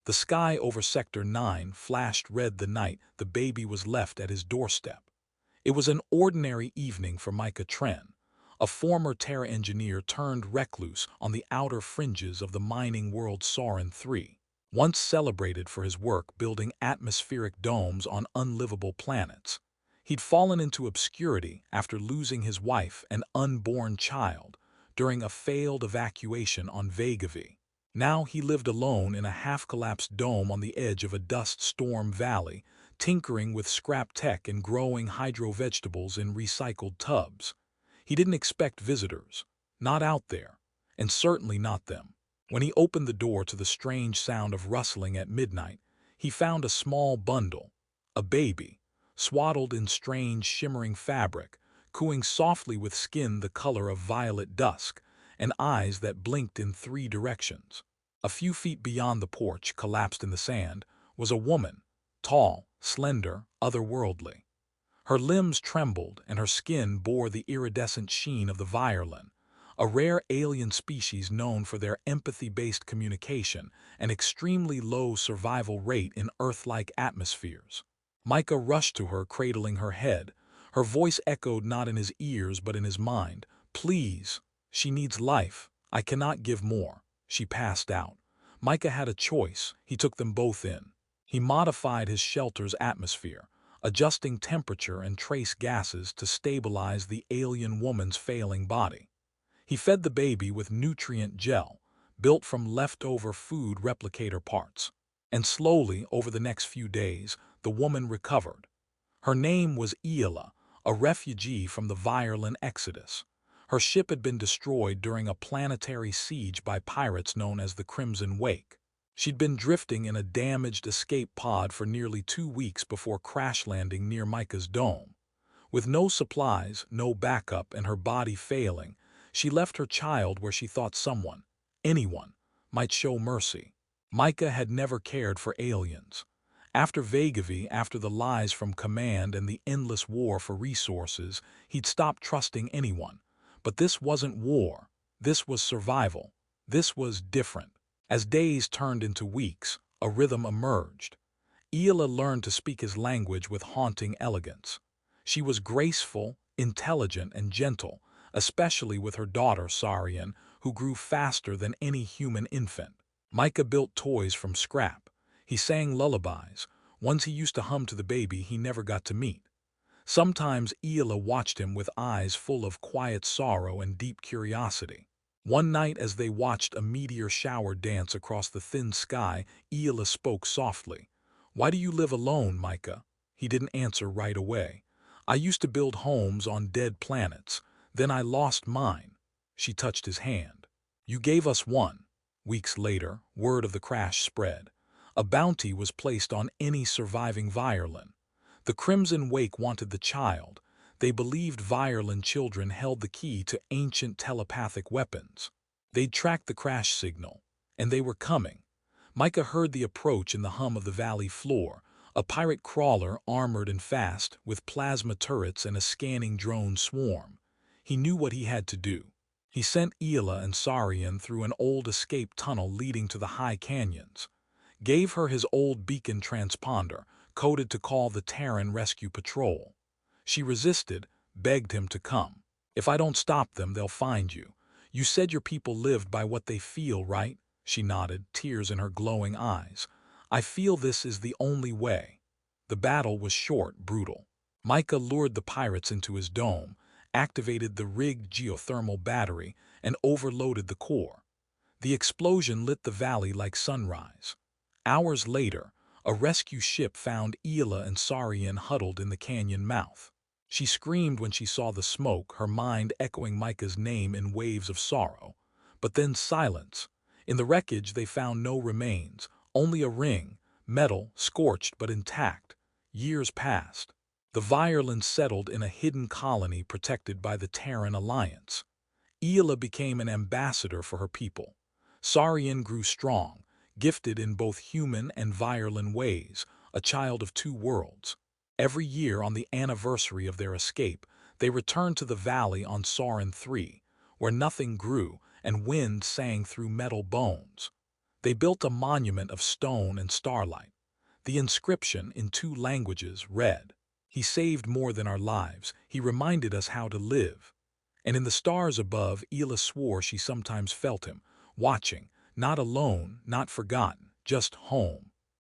The sky over Sector 9 flashed red the night the baby was left at his doorstep. It was an ordinary evening for Micah Tren, a former Terra engineer turned recluse on the outer fringes of the mining world Sorin 3, once celebrated for his work building atmospheric domes on unlivable planets. He'd fallen into obscurity after losing his wife and unborn child during a failed evacuation on Vegavi. Now he lived alone in a half-collapsed dome on the edge of a dust storm valley, tinkering with scrap tech and growing hydro-vegetables in recycled tubs. He didn't expect visitors, not out there, and certainly not them. When he opened the door to the strange sound of rustling at midnight, he found a small bundle, a baby, swaddled in strange shimmering fabric, cooing softly with skin the color of violet dusk, and eyes that blinked in 3 directions. A few feet beyond the porch, collapsed in the sand, was a woman, tall, slender, otherworldly. Her limbs trembled and her skin bore the iridescent sheen of the violin, a rare alien species known for their empathy-based communication and extremely low survival rate in Earth-like atmospheres. Micah rushed to her, cradling her head. Her voice echoed not in his ears but in his mind. "Please, she needs life. I cannot give more." She passed out. Micah had a choice. He took them both in. He modified his shelter's atmosphere, adjusting temperature and trace gases to stabilize the alien woman's failing body. He fed the baby with nutrient gel, built from leftover food replicator parts. And slowly, over the next few days, the woman recovered. Her name was Iela, a refugee from the violin exodus. Her ship had been destroyed during a planetary siege by pirates known as the Crimson Wake. She'd been drifting in a damaged escape pod for nearly 2 weeks before crash landing near Micah's dome. With no supplies, no backup, and her body failing, she left her child where she thought someone, anyone, might show mercy. Micah had never cared for aliens. After Vegavi, after the lies from Command and the endless war for resources, he'd stopped trusting anyone. But this wasn't war. This was survival. This was different. As days turned into weeks, a rhythm emerged. Iela learned to speak his language with haunting elegance. She was graceful, intelligent, and gentle, especially with her daughter Sarian, who grew faster than any human infant. Micah built toys from scrap. He sang lullabies, ones he used to hum to the baby he never got to meet. Sometimes Iela watched him with eyes full of quiet sorrow and deep curiosity. One night as they watched a meteor shower dance across the thin sky, Iela spoke softly. "Why do you live alone, Micah?" He didn't answer right away. "I used to build homes on dead planets. Then I lost mine." She touched his hand. "You gave us one." Weeks later, word of the crash spread. A bounty was placed on any surviving violin. The Crimson Wake wanted the child. They believed violin children held the key to ancient telepathic weapons. They'd tracked the crash signal, and they were coming. Micah heard the approach in the hum of the valley floor, a pirate crawler armored and fast, with plasma turrets and a scanning drone swarm. He knew what he had to do. He sent Iela and Sarian through an old escape tunnel leading to the high canyons. Gave her his old beacon transponder, coded to call the Terran Rescue Patrol. She resisted, begged him to come. "If I don't stop them, they'll find you. You said your people lived by what they feel, right?" She nodded, tears in her glowing eyes. "I feel this is the only way." The battle was short, brutal. Micah lured the pirates into his dome, activated the rigged geothermal battery, and overloaded the core. The explosion lit the valley like sunrise. Hours later, a rescue ship found Iela and Sarian huddled in the canyon mouth. She screamed when she saw the smoke, her mind echoing Micah's name in waves of sorrow. But then silence. In the wreckage they found no remains, only a ring, metal, scorched but intact. Years passed. The violins settled in a hidden colony protected by the Terran Alliance. Iela became an ambassador for her people. Sarian grew strong, gifted in both human and violin ways, a child of 2 worlds. Every year on the anniversary of their escape, they returned to the valley on Sorin 3, where nothing grew and wind sang through metal bones. They built a monument of stone and starlight. The inscription, in 2 languages, read, "He saved more than our lives. He reminded us how to live." And in the stars above, Ela swore she sometimes felt him, watching, not alone, not forgotten, just home.